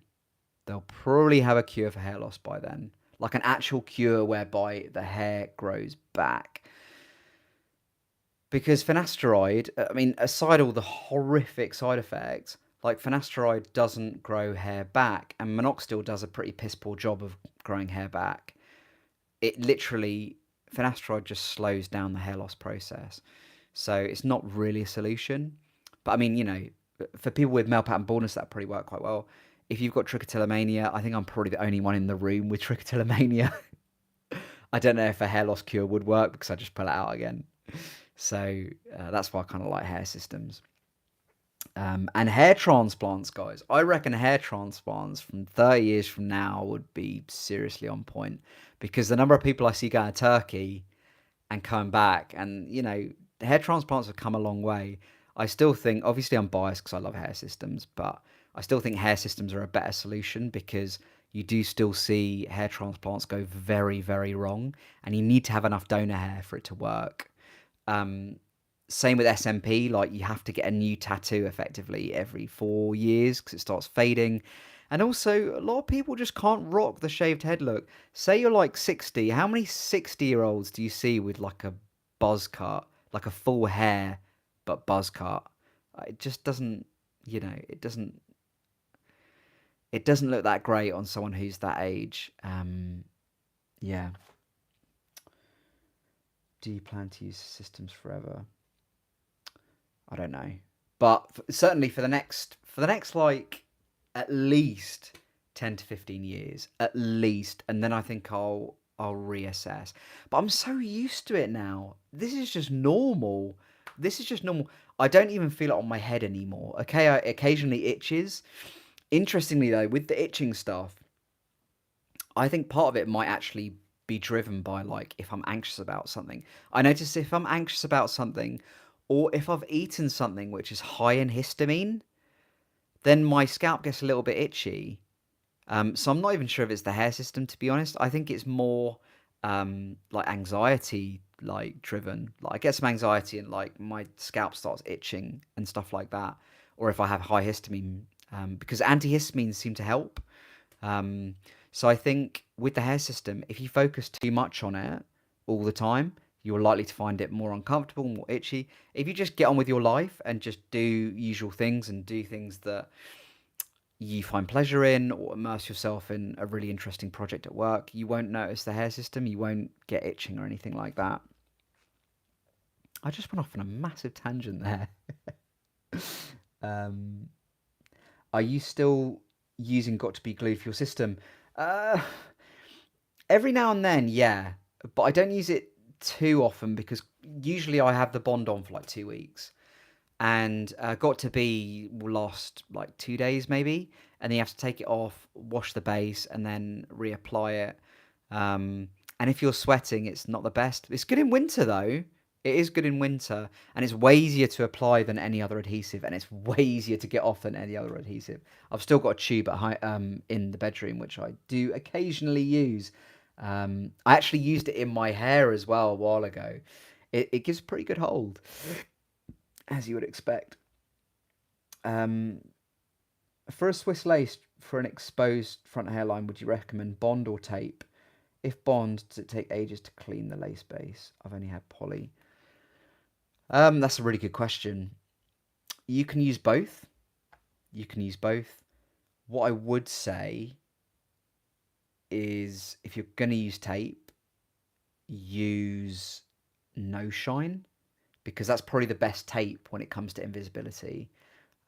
They'll probably have a cure for hair loss by then. Like an actual cure whereby the hair grows back. Because finasteride, I mean, aside all the horrific side effects, like finasteride doesn't grow hair back, and minoxidil does a pretty piss poor job of growing hair back. It literally, finasteride just slows down the hair loss process. So it's not really a solution. But I mean, for people with male pattern baldness, that probably work quite well. If you've got trichotillomania, I think I'm probably the only one in the room with trichotillomania. I don't know if a hair loss cure would work because I just pull it out again. So that's why I kind of like hair systems. And hair transplants, guys. I reckon hair transplants from 30 years from now would be seriously on point because the number of people I see going to Turkey and coming back. And, you know, hair transplants have come a long way. I still think, obviously, I'm biased because I love hair systems, but I still think hair systems are a better solution because you do still see hair transplants go very, very wrong, and you need to have enough donor hair for it to work. Um, Same with SMP, like you have to get a new tattoo effectively every 4 years because it starts fading. And also, a lot of people just can't rock the shaved head look. Say you're like 60, how many 60-year-olds do you see with like a buzz cut, like a full hair but buzz cut? It just doesn't, you know, it doesn't look that great on someone who's that age. Yeah. Do you plan to use systems forever? I don't know, but certainly for the next like at least 10 to 15 years, at least, and then I think I'll reassess. But I'm so used to it now. This is just normal. This is just normal. I don't even feel it on my head anymore. Okay, I occasionally itches. Interestingly though, with the itching stuff, I think part of it might actually be driven by like if I'm anxious about something. I notice if I'm anxious about something or if I've eaten something which is high in histamine, then my scalp gets a little bit itchy. So I'm not even sure if it's the hair system, to be honest. I think it's more like anxiety like driven. Like I get some anxiety and like my scalp starts itching and stuff like that. Or if I have high histamine, because antihistamines seem to help. Um, so I think with the hair system, if you focus too much on it all the time, you're likely to find it more uncomfortable, more itchy. If you just get on with your life and just do usual things and do things that you find pleasure in or immerse yourself in a really interesting project at work, you won't notice the hair system. You won't get itching or anything like that. I just went off on a massive tangent there. Um, are you still using Got to Be Glued for your system? Uh, every now and then, yeah, but I don't use it too often because usually I have the bond on for like 2 weeks, and Got to Be will last like 2 days maybe, and then you have to take it off, wash the base, and then reapply it. And if you're sweating, it's not the best. It's good in winter though. It is good in winter, and it's way easier to apply than any other adhesive, and it's way easier to get off than any other adhesive. I've still got a tube in the bedroom, which I do occasionally use. I actually used it in my hair as well a while ago. It gives a pretty good hold, as you would expect. Um, for a Swiss lace for an exposed front hairline, would you recommend bond or tape? If bond, does it take ages to clean the lace base? I've only had poly. That's a really good question. You can use both. You can use both. What I would say is if you're going to use tape, use no shine because that's probably the best tape when it comes to invisibility.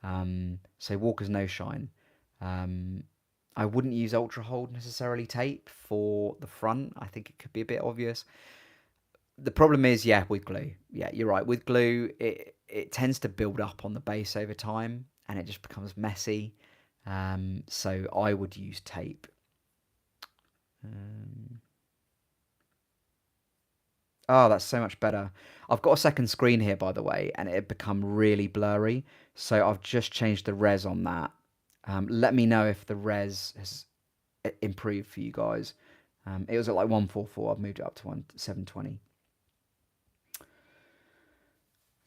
So Walker's no shine. Um, I wouldn't use ultra hold necessarily tape for the front. I think it could be a bit obvious. The problem is, yeah, with glue. Yeah, you're right. With glue, it tends to build up on the base over time, and it just becomes messy. So I would use tape. Um, oh, that's so much better. I've got a second screen here, by the way, and it had become really blurry. So I've just changed the res on that. Let me know if the res has improved for you guys. It was at like 144. I've moved it up to 720.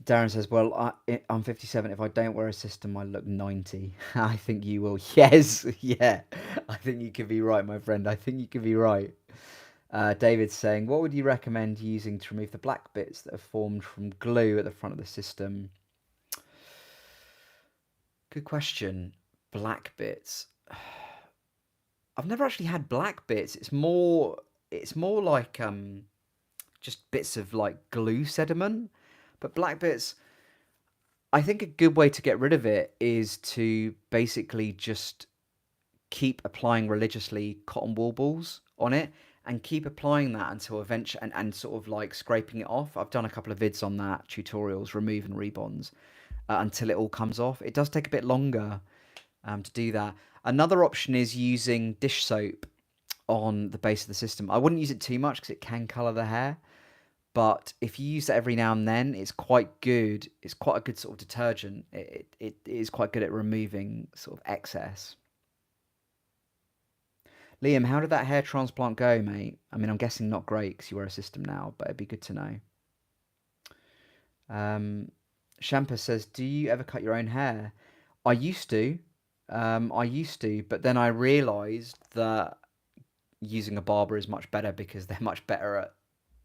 Darren says, "Well, I'm 57. If I don't wear a system, I look 90." I think you will. Yes, yeah. I think you could be right, my friend. I think you could be right. David's saying, "What would you recommend using to remove the black bits that have formed from glue at the front of the system?" Good question. Black bits. I've never actually had black bits. It's more like just bits of like glue sediment. But black bits, I think a good way to get rid of it is to basically just keep applying religiously cotton wool balls on it and keep applying that until eventually and sort of like scraping it off. I've done a couple of vids on that, tutorials, remove and rebonds, until it all comes off. It does take a bit longer to do that. Another option is using dish soap on the base of the system. I wouldn't use it too much because it can colour the hair. But if you use it every now and then, it's quite good. It's quite a good sort of detergent. It is quite good at removing sort of excess. Liam, how did that hair transplant go, mate? I mean, I'm guessing not great because you wear a system now, but it'd be good to know. Um, Shampa says, do you ever cut your own hair? I used to. But then I realised that using a barber is much better because they're much better at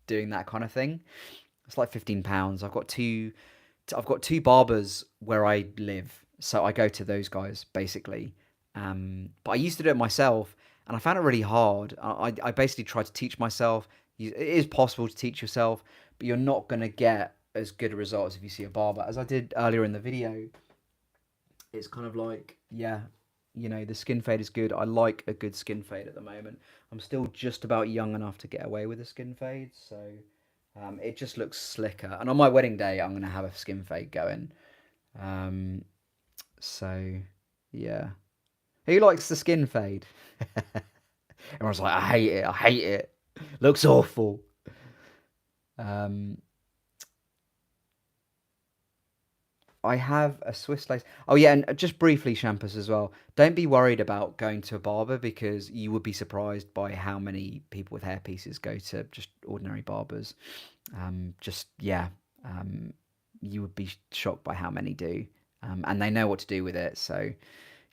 doing that kind of thing. It's like £15. I've got two barbers where I live, so I go to those guys basically. But I used to do it myself, and I found it really hard. I basically tried to teach myself. It is possible to teach yourself, but you're not going to get as good results if you see a barber. As I did earlier in the video, it's kind of like, yeah, the skin fade is good. I like a good skin fade at the moment. I'm still just about young enough to get away with a skin fade, so it just looks slicker. And on my wedding day, I'm gonna have a skin fade going. Um, so yeah, who likes the skin fade? Everyone's like, I hate it. I hate it. Looks awful. Um, I have a Swiss lace. Oh yeah, and just briefly, Shampus as well. Don't be worried about going to a barber because you would be surprised by how many people with hair pieces go to just ordinary barbers. Just yeah, um, you would be shocked by how many do, and they know what to do with it. So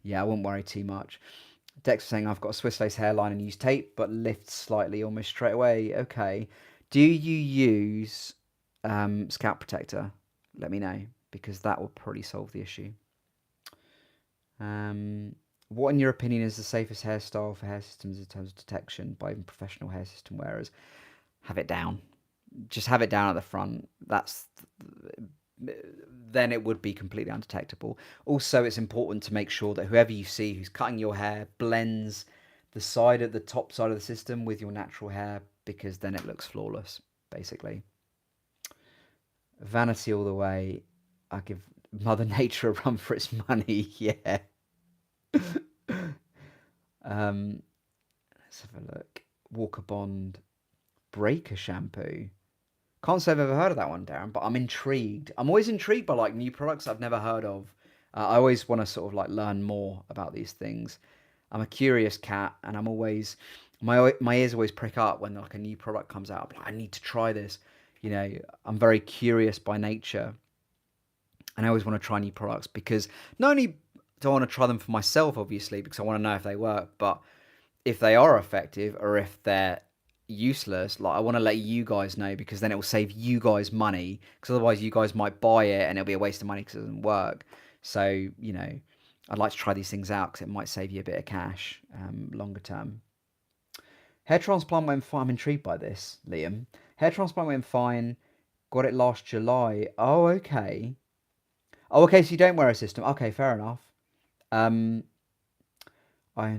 yeah, I wouldn't worry too much. Dex was saying I've got a Swiss lace hairline and use tape, but lifts slightly almost straight away. Okay, do you use scalp protector? Let me know because that will probably solve the issue. What, in your opinion, is the safest hairstyle for hair systems in terms of detection by even professional hair system wearers? Have it down. Just have it down at the front. Then it would be completely undetectable. Also, it's important to make sure that whoever you see who's cutting your hair blends the top side of the system with your natural hair because then it looks flawless, basically. Vanity all the way. I give Mother Nature a run for its money. Yeah. Let's have a look. Walker Bond Breaker shampoo. Can't say I've ever heard of that one, Darren, but I'm intrigued. I'm always intrigued by like new products I've never heard of. I always want to sort of like learn more about these things. I'm a curious cat, and I'm always my ears always prick up when like a new product comes out. I'm like, I need to try this. I'm very curious by nature, and I always want to try new products because not only do I want to try them for myself, obviously, because I want to know if they work, but if they are effective or if they're useless, like I want to let you guys know because then it will save you guys money because otherwise you guys might buy it and it'll be a waste of money because it doesn't work. So, I'd like to try these things out because it might save you a bit of cash longer term. Hair transplant went fine. I'm intrigued by this, Liam. Hair transplant went fine. Got it last July. Oh, okay. Oh, okay. So you don't wear a system. Okay, fair enough. Um, I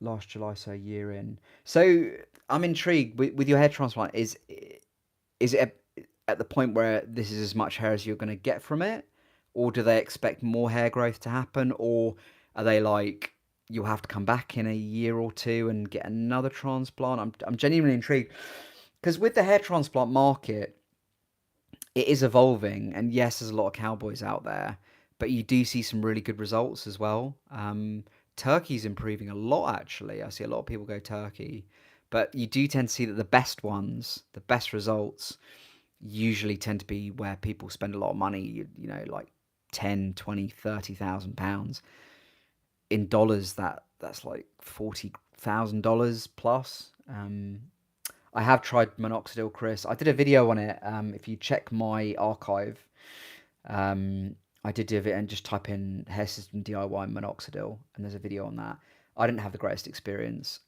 last July, so a year in. So I'm intrigued with your hair transplant. Is it at the point where this is as much hair as you're going to get from it, or do they expect more hair growth to happen, or are they like you'll have to come back in a year or two and get another transplant? I'm genuinely intrigued because with the hair transplant market, it is evolving, and yes, there's a lot of cowboys out there, but you do see some really good results as well. Turkey's improving a lot, actually. I see a lot of people go Turkey, but you do tend to see that the best ones, the best results, usually tend to be where people spend a lot of money. Like 10, 20, 30,000 pounds in dollars. That's like $40,000 plus. I have tried minoxidil, Chris. I did a video on it. If you check my archive, I did do it and just type in hair system DIY minoxidil, and there's a video on that. I didn't have the greatest experience.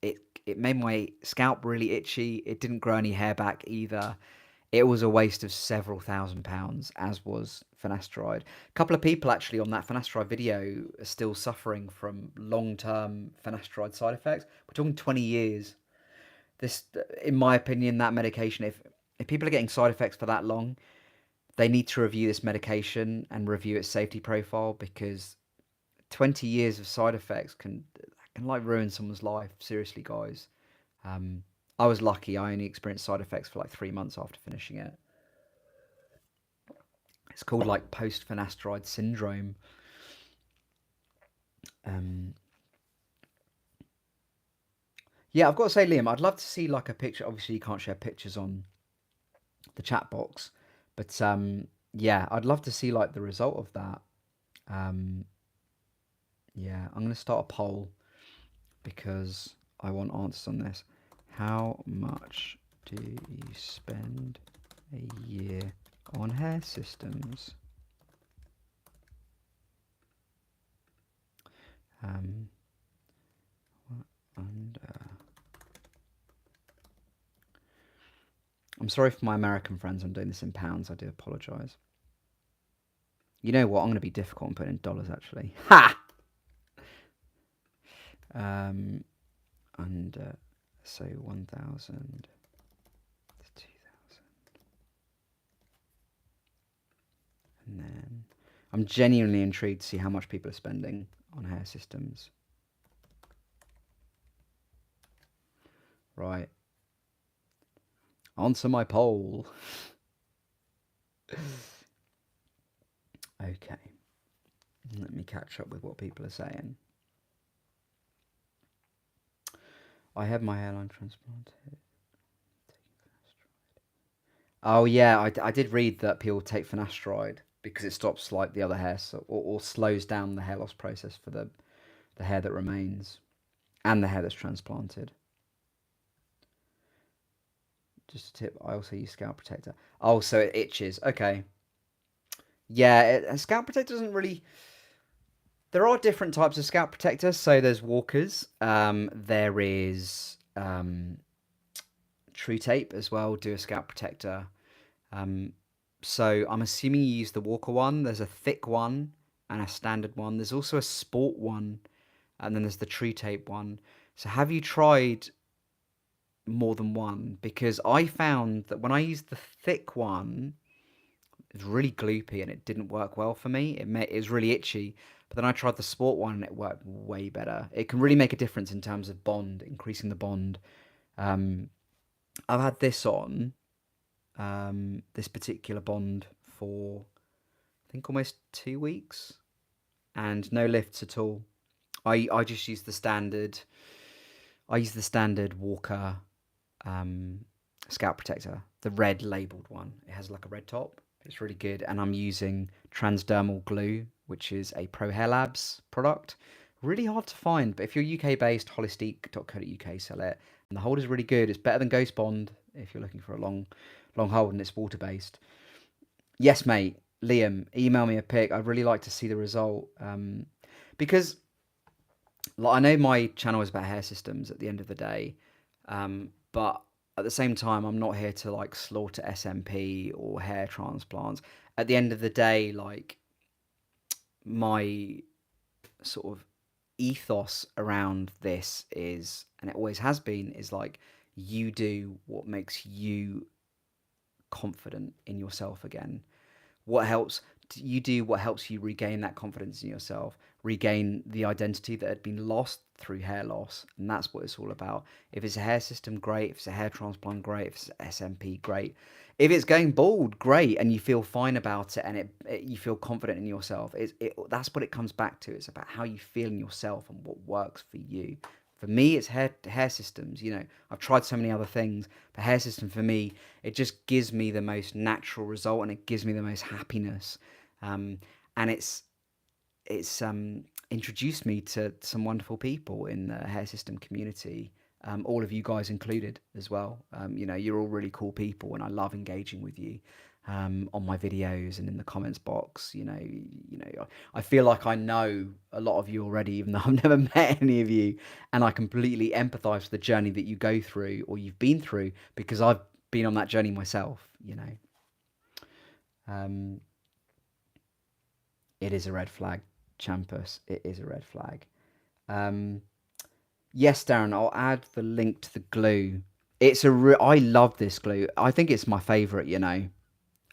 It made my scalp really itchy. It didn't grow any hair back either. It was a waste of several £1,000s, as was finasteride. A couple of people actually on that finasteride video are still suffering from long-term finasteride side effects. We're talking 20 years. This, in my opinion, that medication, if people are getting side effects for that long, they need to review this medication and review its safety profile because 20 years of side effects can like ruin someone's life. Seriously, guys. I was lucky. I only experienced side effects for like 3 months after finishing it. It's called like post-finasteride syndrome. Um, yeah, I've got to say, Liam, I'd love to see like a picture. Obviously, you can't share pictures on the chat box, but yeah, I'd love to see like the result of that. Um, yeah, I'm going to start a poll because I want answers on this. How much do you spend a year on hair systems? Um, and I'm sorry for my American friends. I'm doing this in pounds. I do apologise. You know what? I'm going to be difficult and put in dollars actually. Ha! And so 1,000 to 2,000, and then I'm genuinely intrigued to see how much people are spending on hair systems. Right. Answer my poll. Okay. Let me catch up with what people are saying. I had my hairline transplanted. Oh yeah, I did read that people take finasteride because it stops like the other hair, so, or slows down the hair loss process for the hair that remains and the hair that's transplanted. Just a tip, I also use Scalp Protector. Oh, so it itches. Okay. Yeah, a Scalp Protector doesn't really... There are different types of Scalp Protector. So there's Walkers. There is True Tape as well. Do a Scalp Protector. So I'm assuming you use the Walker one. There's a thick one and a standard one. There's also a Sport one, and then there's the True Tape one. So have you tried more than one? Because I found that when I used the thick one, it was really gloopy and it didn't work well for me. It was really itchy. But then I tried the Sport one and it worked way better. It can really make a difference in terms of bond, increasing the bond. Um, I've had this on, this particular bond for I think almost 2 weeks and no lifts at all. I just use the standard. I use the standard Walker Scalp Protector, the red labeled one. It has like a red top. It's really good, and I'm using transdermal glue, which is a Pro Hair Labs product. Really hard to find, but if you're UK based, holistique.co.uk sell it, and the hold is really good. It's better than Ghost Bond if you're looking for a long hold, and it's water based. Yes, mate, Liam, email me a pic. I'd really like to see the result, because like I know my channel is about hair systems at the end of the day, but at the same time, I'm not here to like slaughter SMP or hair transplants. At the end of the day, like my sort of ethos around this is, and it always has been, is like you do what makes you confident in yourself again. What helps you do what helps you regain that confidence in yourself, regain the identity that had been lost through hair loss, and that's what it's all about. If it's a hair system, great. If it's a hair transplant, great. If it's SMP, great. If it's going bald, great, and you feel fine about it, and you feel confident in yourself. That's what it comes back to. It's about how you feel in yourself and what works for you. For me, it's hair systems. You know, I've tried so many other things, but hair system for me, it just gives me the most natural result, and it gives me the most happiness. And it's introduced me to some wonderful people in the hair system community. All of you guys included as well. You know, you're all really cool people, and I love engaging with you on my videos and in the comments box. You know, I feel like I know a lot of you already, even though I've never met any of you, and I completely empathise with the journey that you go through or you've been through because I've been on that journey myself. You know, it is a red flag, Champus. It is a red flag. Yes, Darren, I'll add the link to the glue. I love this glue. I think it's my favourite, you know.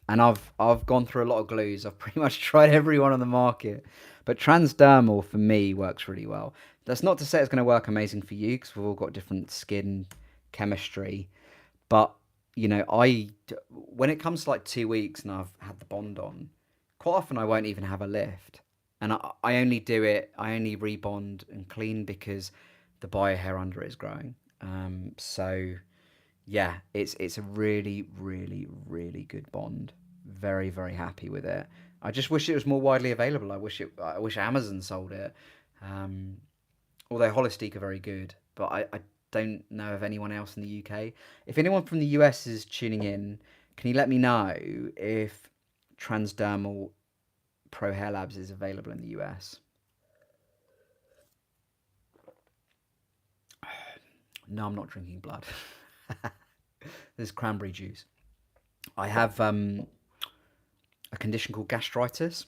And I've gone through a lot of glues. I've pretty much tried every one on the market. But transdermal for me works really well. That's not to say it's going to work amazing for you because we've all got different skin chemistry. But you know, when it comes to like 2 weeks and I've had the bond on, quite often I won't even have a lift, and I only do it. I only rebond and clean because the bio hair under it is growing. So yeah, it's a really, really, really good bond. Very, very happy with it. I just wish it was more widely available. I wish Amazon sold it. Um, Although Holistique are very good, but I don't know of anyone else in the UK. If anyone from the US is tuning in, can you let me know if Transdermal Pro Hair Labs is available in the US? No, I'm not drinking blood. There's cranberry juice. I have a condition called gastritis.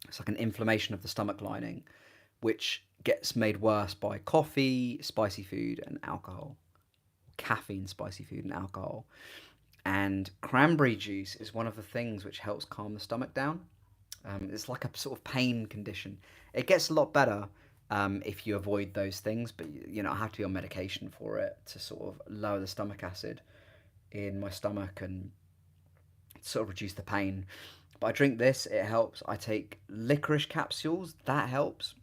It's like an inflammation of the stomach lining, which gets made worse by coffee, spicy food, and alcohol. Caffeine, spicy food, and alcohol. And cranberry juice is one of the things which helps calm the stomach down. It's like a sort of pain condition. It gets a lot better if you avoid those things, but you know I have to be on medication for it to sort of lower the stomach acid in my stomach and sort of reduce the pain. But I drink this, it helps. I take licorice capsules, that helps,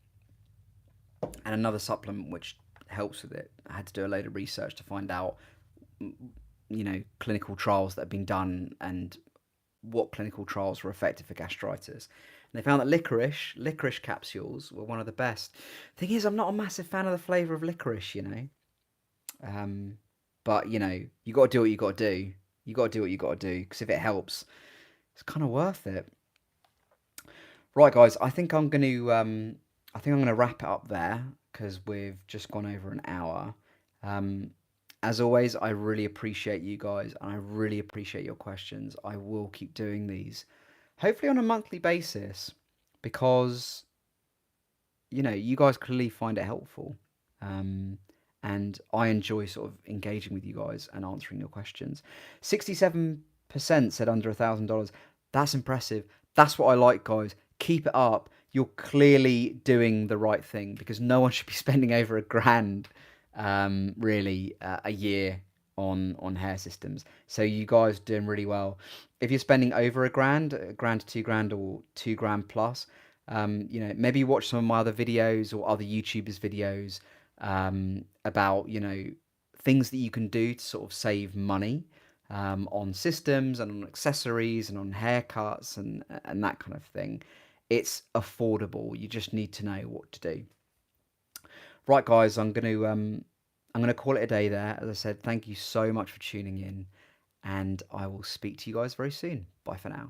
and another supplement which helps with it. I had to do a load of research to find out, you know, clinical trials that have been done and what clinical trials were effective for gastritis. And they found that licorice capsules were one of the best. Thing is, I'm not a massive fan of the flavour of licorice, you know. Um, but you know, you got to do what you got to do. You got to do what you got to do because if it helps, it's kind of worth it. Right, guys. I think I'm gonna wrap it up there because we've just gone over an hour. Um, as always, I really appreciate you guys and I really appreciate your questions. I will keep doing these, hopefully on a monthly basis, because you know you guys clearly find it helpful, um, and I enjoy sort of engaging with you guys and answering your questions. 67% said under $1,000. That's impressive. That's what I like, guys. Keep it up. You're clearly doing the right thing because no one should be spending over a grand, really, a year on hair systems. So you guys are doing really well. If you're spending over a grand to 2 grand, or 2 grand plus, you know, maybe watch some of my other videos or other YouTubers' videos about, you know, things that you can do to sort of save money on systems and on accessories and on haircuts and that kind of thing. It's affordable. You just need to know what to do. Right, guys, I'm gonna call it a day there. As I said, thank you so much for tuning in, and I will speak to you guys very soon. Bye for now.